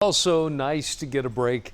Also nice to get a break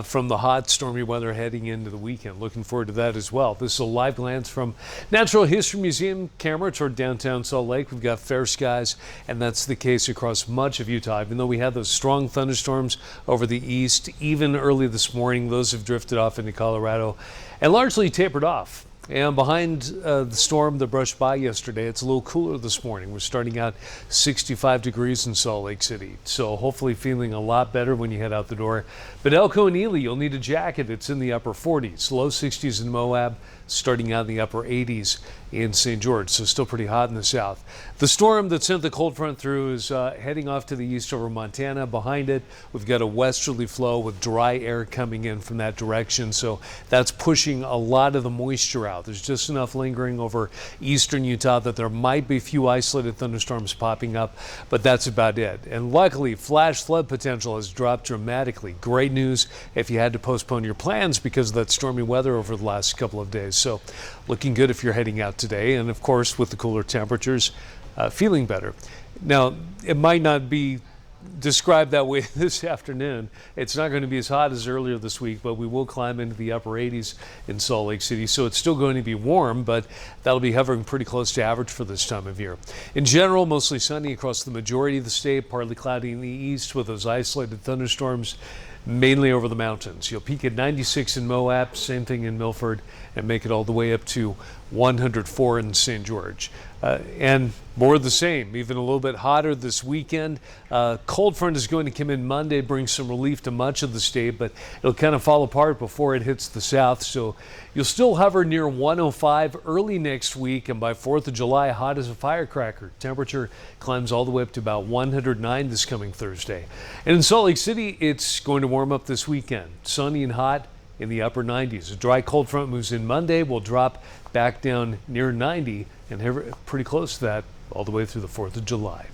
from the hot, stormy weather heading into the weekend. Looking forward to that as well. This is a live glance from Natural History Museum camera toward downtown Salt Lake. We've got fair skies, and that's the case across much of Utah. Even though we had those strong thunderstorms over the east, even early this morning, those have drifted off into Colorado and largely tapered off. And behind the storm that brushed by yesterday, it's a little cooler this morning. We're starting out 65 degrees in Salt Lake City. So hopefully feeling a lot better when you head out the door. But Elko and Ely, you'll need a jacket. It's in the upper 40s, low 60s in Moab, starting out in the upper 80s in St. George. So still pretty hot in the south. The storm that sent the cold front through is heading off to the east over Montana. Behind it, we've got a westerly flow with dry air coming in from that direction. So that's pushing a lot of the moisture out. There's just enough lingering over eastern Utah that there might be a few isolated thunderstorms popping up, but that's about it. And luckily, flash flood potential has dropped dramatically. Great news if you had to postpone your plans because of that stormy weather over the last couple of days. So looking good if you're heading out today. And of course, with the cooler temperatures, feeling better. Now, it might not be described that way this afternoon. It's not going to be as hot as earlier this week, but we will climb into the upper 80s in Salt Lake City. So it's still going to be warm, but that'll be hovering pretty close to average for this time of year. In general, mostly sunny across the majority of the state, partly cloudy in the east with those isolated thunderstorms mainly over the mountains. You'll peak at 96 in Moab, same thing in Milford, and make it all the way up to 104 in St. George. And more of the same, even a little bit hotter this weekend. Cold front is going to come in Monday, bring some relief to much of the state, but it'll kind of fall apart before it hits the south. So you'll still hover near 105 early next week, and by 4th of July, hot as a firecracker. Temperature climbs all the way up to about 109 this coming Thursday. And in Salt Lake City, it's going to warm up this weekend. Sunny and hot in the upper 90s. A dry cold front moves in Monday, will drop back down near 90 and pretty close to that all the way through the 4th of July.